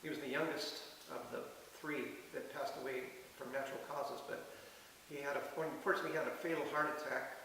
he was the youngest of the three that passed away from natural causes, but unfortunately he had a fatal heart attack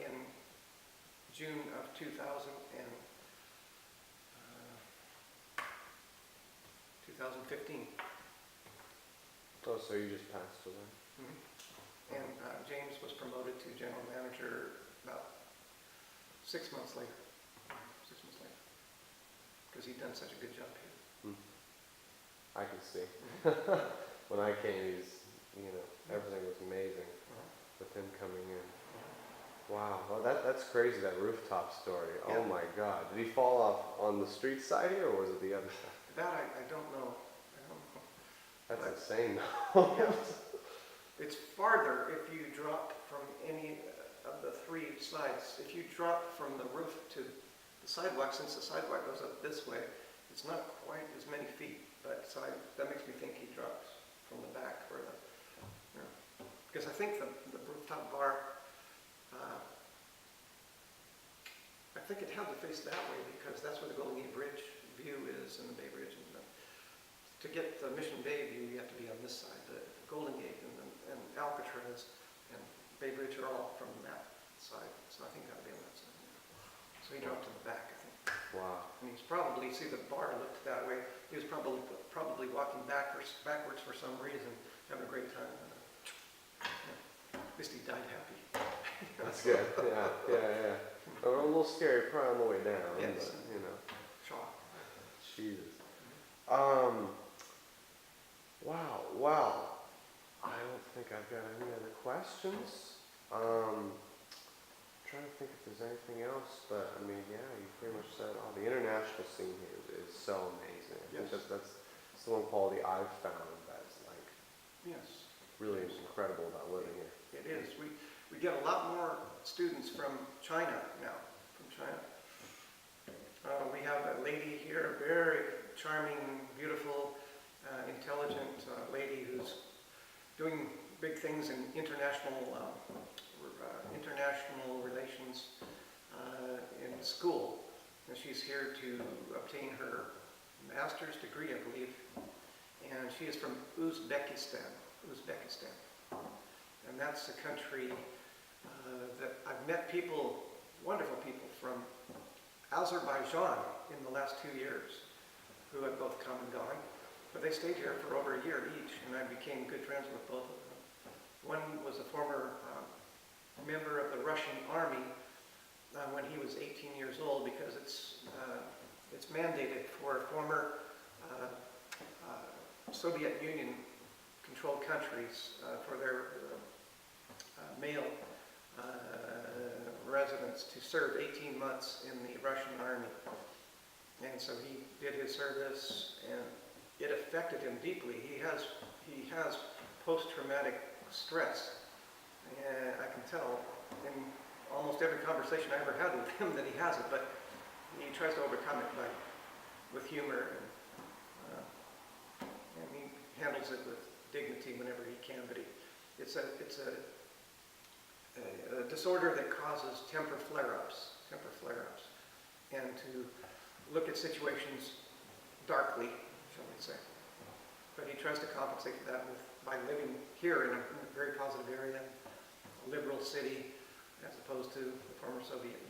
in June of 2015. Oh, so you just passed away? Mm-hmm. And James was promoted to general manager about 6 months later. 6 months later. Because he'd done such a good job here. I can see. Mm-hmm. When I came, everything was amazing with him coming in. Wow, well, that's crazy, that rooftop story. Yeah. Oh my God. Did he fall off on the street side here, or was it the other side? That I don't know. That's insane though. Yeah. It's farther if you drop from any of the three sides. If you drop from the roof to the sidewalk, since the sidewalk goes up this way, it's not quite as many feet. But so that makes me think he drops from the back, or because I think the rooftop bar, I think it had to face that way because that's where the Golden Gate Bridge view is, and the Bay Bridge. And to get the Mission Bay view, you have to be on this side. The Golden Gate and Alcatraz and Bay Bridge are all from that side. So I think that'll be on that side. So he dropped to the back, I think. Wow. And he's probably, see the bar looked that way, he was probably walking backwards for some reason, having a great time. At least he died happy. That's good. Yeah. A little scary probably on the way down. Yes. But, Shock. Jesus. Wow. Well, I don't think I've got any other questions. Trying to think if there's anything else, but I mean, yeah, you pretty much said all. The international scene here is so amazing. I think that's the one quality I've found that's like really incredible about living here. It is. We get a lot more students from China now. We have a lady here, a very charming, beautiful, intelligent lady who's doing big things in international relations in school. And she's here to obtain her master's degree, I believe. And she is from Uzbekistan. And that's a country that I've met people, wonderful people from Azerbaijan in the last 2 years who have both come and gone. But they stayed here for over a year each, and I became good friends with both of them. One was a former member of the Russian army when he was 18 years old, because it's mandated for former Soviet Union controlled countries for their male residents to serve 18 months in the Russian army. And so he did his service, and it affected him deeply. He has post-traumatic stress, and I can tell in almost every conversation I ever had with him that he has it, but he tries to overcome it with humor, and he handles it with dignity whenever he can. But it's a disorder that causes temper flare-ups, and to look at situations darkly, shall we say. But he tries to compensate for that by living here in a very positive area, a liberal city, as opposed to the former Soviet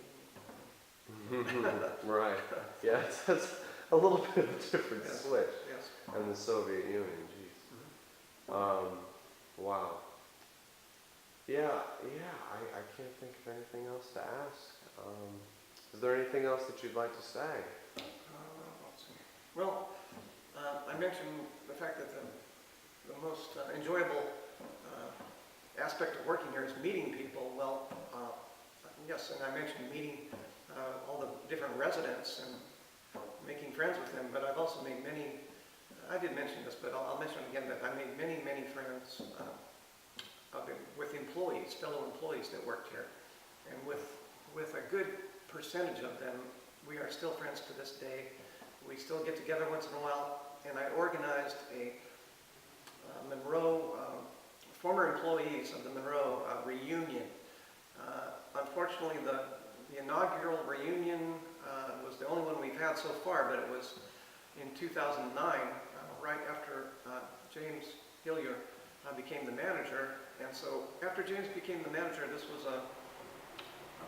Union. Right. Yeah, that's a little bit of a different switch. Yes. And the Soviet Union, geez. Wow. Yeah, I can't think of anything else to ask. Is there anything else that you'd like to say? Let's see. Well, I mentioned the fact that the most enjoyable aspect of working here is meeting people. Well, yes, and I mentioned meeting all the different residents and making friends with them, but I've also made many, I did mention this, but I'll mention it again, that I made many friends with employees, fellow employees that worked here. And with a good percentage of them, we are still friends to this day. We still get together once in a while, and I organized a Monroe, former employees of the Monroe reunion. Unfortunately, the inaugural reunion was the only one we've had so far, but it was in 2009. right after James Hillier became the manager. And so after James became the manager, this was a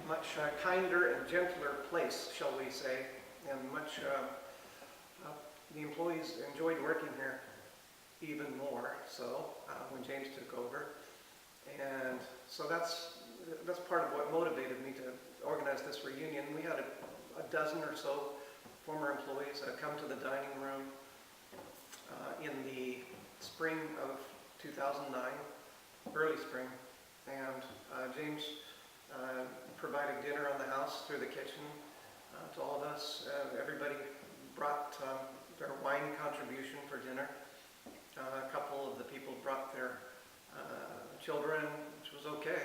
much kinder and gentler place, shall we say, and much, the employees enjoyed working here even more so when James took over. And so that's part of what motivated me to organize this reunion. We had a dozen or so former employees come to the dining room in the spring of 2009, early spring, and James provided dinner on the house through the kitchen to all of us. Everybody brought their wine contribution for dinner. A couple of the people brought their children, which was okay.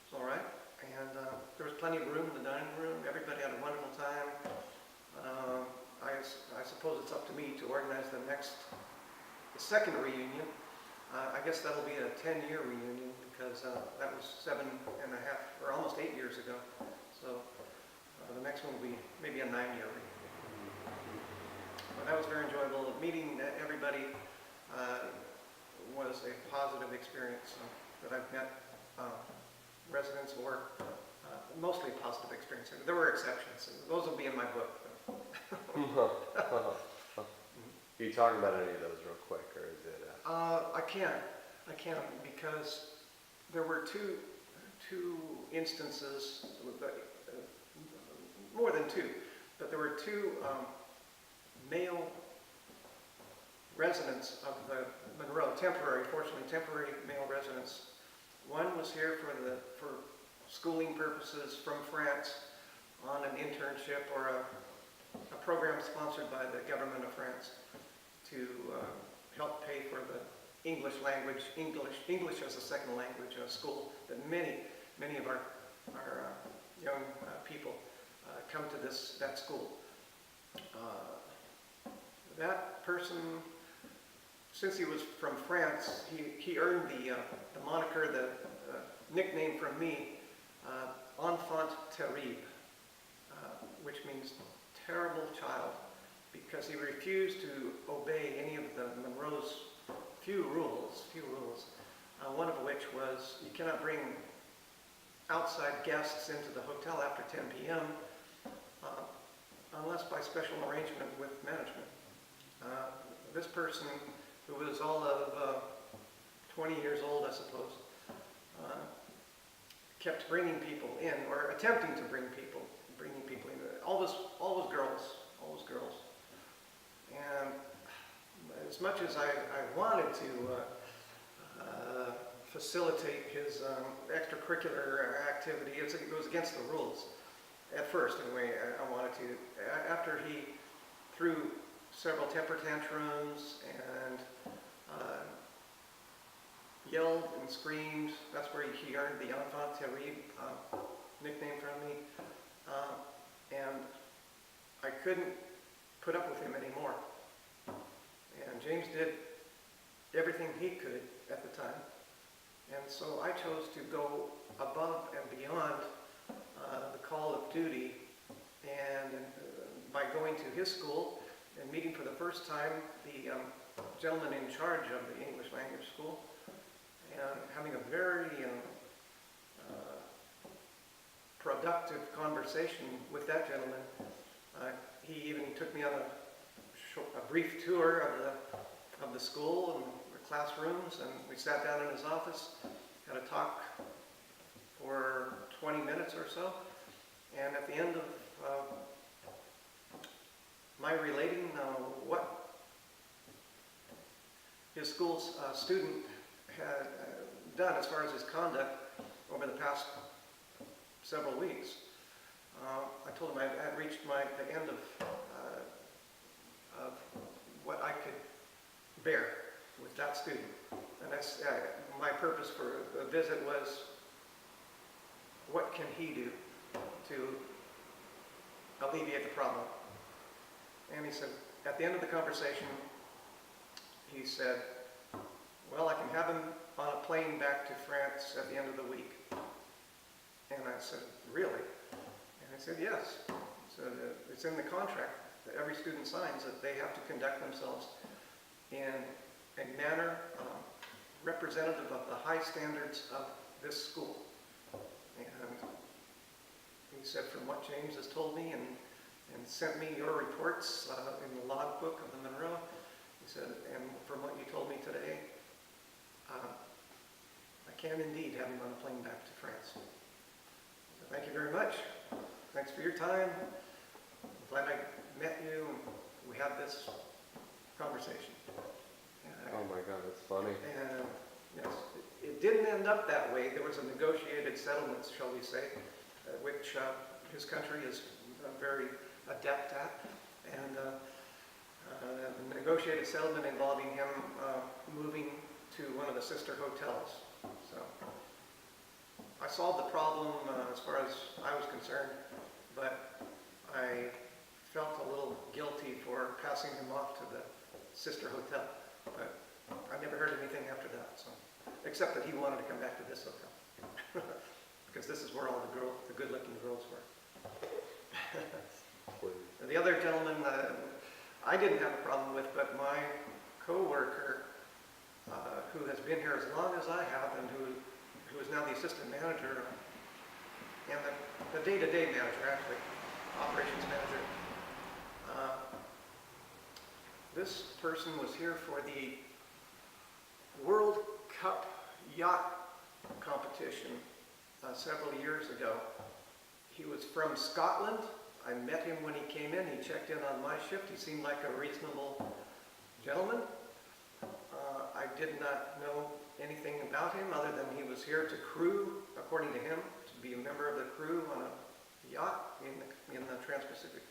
It's all right. And there was plenty of room in the dining room. Everybody had a wonderful time. I suppose it's up to me to organize the second reunion. I guess that'll be a 10-year reunion because that was 7.5 or almost 8 years ago. So the next one will be maybe a 9-year reunion. But that was very enjoyable. Meeting everybody was a positive experience that I've met residents or mostly positive experience. There were exceptions. Those will be in my book. Can you talk about any of those real quick, or is it? I can because there were two instances, more than two, but there were two male residents of the Monroe, fortunately temporary male residents. One was here for schooling purposes from France on an internship or a program sponsored by the government of France to help pay for the English as a second language school that many of our young people come to that school. That person, since he was from France, he earned the moniker, the nickname from me, Enfant Terrible, which means terrible child, because he refused to obey any of the Monroe's few rules, one of which was you cannot bring outside guests into the hotel after 10 p.m. Unless by special arrangement with management. This person, who was all of 20 years old, I suppose, kept bringing people in, or attempting to bring people in. Always girls. And as much as I wanted to facilitate his extracurricular activity, it was against the rules. At first, anyway, I wanted to. After he threw several temper tantrums and yelled and screamed, that's where he earned the Enfant Terrible nickname from me. And I couldn't put up with him anymore. And James did everything he could at the time. And so I chose to go above and beyond the call of duty, and by going to his school and meeting for the first time the gentleman in charge of the English language school, and having a very productive conversation with that gentleman. He even took me on a brief tour of the school and the classrooms, and we sat down in his office, had a talk for 20 minutes or so, and at the end of my relating what his school's student had done as far as his conduct over the past several weeks, I told him I had reached the end of what I could bear with that student. And that's my purpose for the visit was, what can he do to alleviate the problem? And he said, at the end of the conversation, he said, well, I can have him on a plane back to France at the end of the week. And I said, really? And I said, yes. So it's in the contract that every student signs that they have to conduct themselves in a manner representative of the high standards of this school. And he said, from what James has told me and sent me your reports in the logbook of the Monroe, he said, and from what you told me today, I can indeed have him on a plane back to France. So thank you very much. Thanks for your time. I'm glad I met you and we had this conversation. Oh my God, that's funny. And yes, it didn't end up that way. There was a negotiated settlement, shall we say, which his country is very adept at. And the negotiated settlement involving him moving to one of the sister hotels. So I solved the problem as far as I was concerned, but I felt a little guilty for passing him off to the sister hotel. But I never heard anything after that, so except that he wanted to come back to this hotel because this is where all the good-looking girls were. And the other gentleman I didn't have a problem with, but my co-worker who has been here as long as I have and who is now the assistant manager and the day-to-day manager, actually, operations manager. This person was here for the World Cup yacht competition several years ago. He was from Scotland. I met him when he came in. He checked in on my shift. He seemed like a reasonable gentleman. I did not know anything about him other than he was here to crew, according to him, to be a member of the crew on a yacht in the Trans-Pacific,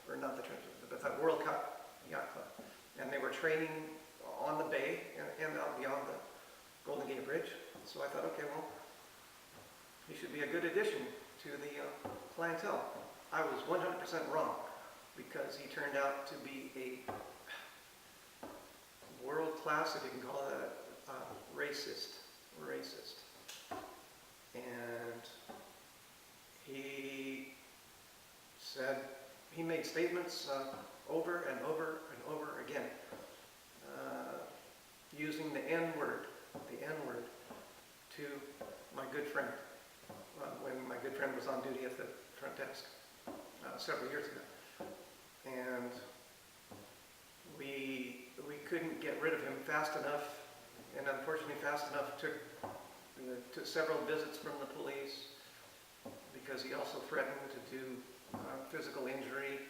or not the Trans-Pacific, but the World Cup Yacht Club. And they were training on the bay and out beyond the Golden Gate Bridge. So I thought, okay, well, he should be a good addition to the clientele. I was 100% wrong because he turned out to be a world-class, if you can call it a racist. And he said, he made statements over and over and over again, using the N-word to my good friend, when my good friend was on duty at the front desk several years ago. And we couldn't get rid of him fast enough, and unfortunately fast enough took several visits from the police, because he also threatened to do physical injury,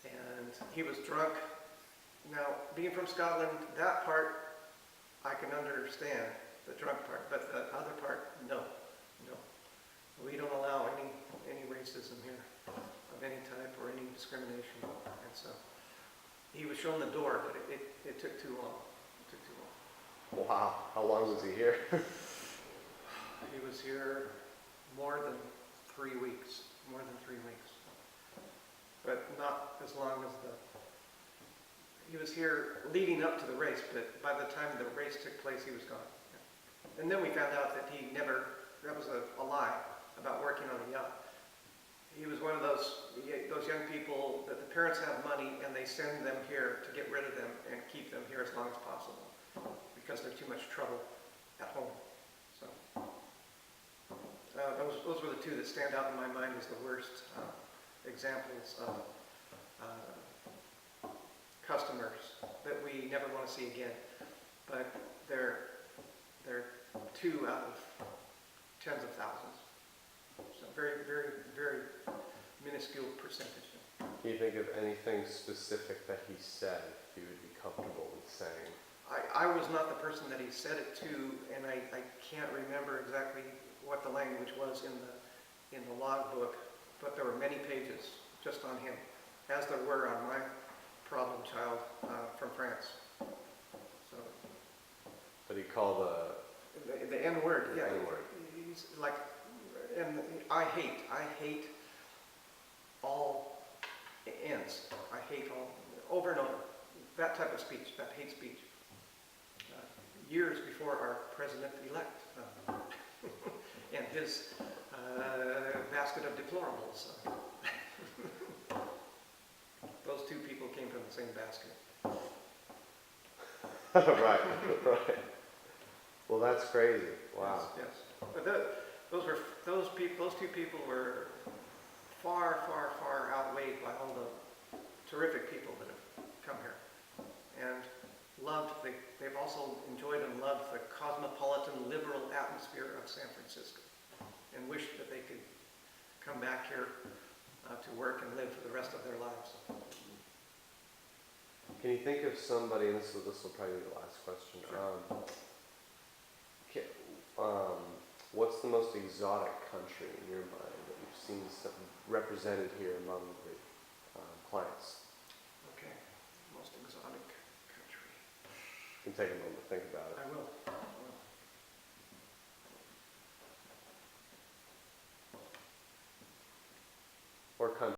and he was drunk. Now, being from Scotland, that part I can understand, the drunk part, but the other part, no. We don't allow any racism here of any type or any discrimination, and so he was shown the door, but it took too long. Wow, how long was he here? He was here more than 3 weeks, but not as long as he was here leading up to the race, but by the time the race took place, he was gone. And then we found out that that was a lie about working on a yacht. He was one of those young people that the parents have money and they send them here to get rid of them and keep them here as long as possible because they're too much trouble at home. So those were the two that stand out in my mind as the worst examples of customers that we never want to see again. But they're 2 out of tens of thousands. So very, very, very minuscule percentage. Can you think of anything specific that he said you would be comfortable with saying? I was not the person that he said it to, and I can't remember exactly what the language was in the logbook, but there were many pages just on him, as there were on my problem child from France. So. But he called the N-word, yeah. N-word. He's like, and I hate all ends. I hate all, over and over, that type of speech, that hate speech. Years before our president-elect and his basket of deplorables. Those two people came from the same basket. Right, right. Well, that's crazy. Wow. Yes, yes. But those two people were far, far, far outweighed by all the terrific people that have come here. And they've also enjoyed and loved the cosmopolitan, liberal atmosphere of San Francisco and wish that they could come back here to work and live for the rest of their lives. Can you think of somebody, and this will probably be the last question. Sure. What's the most exotic country in your mind that you've seen represented here among the clients? Okay, most exotic country. You can take a moment to think about it. I will.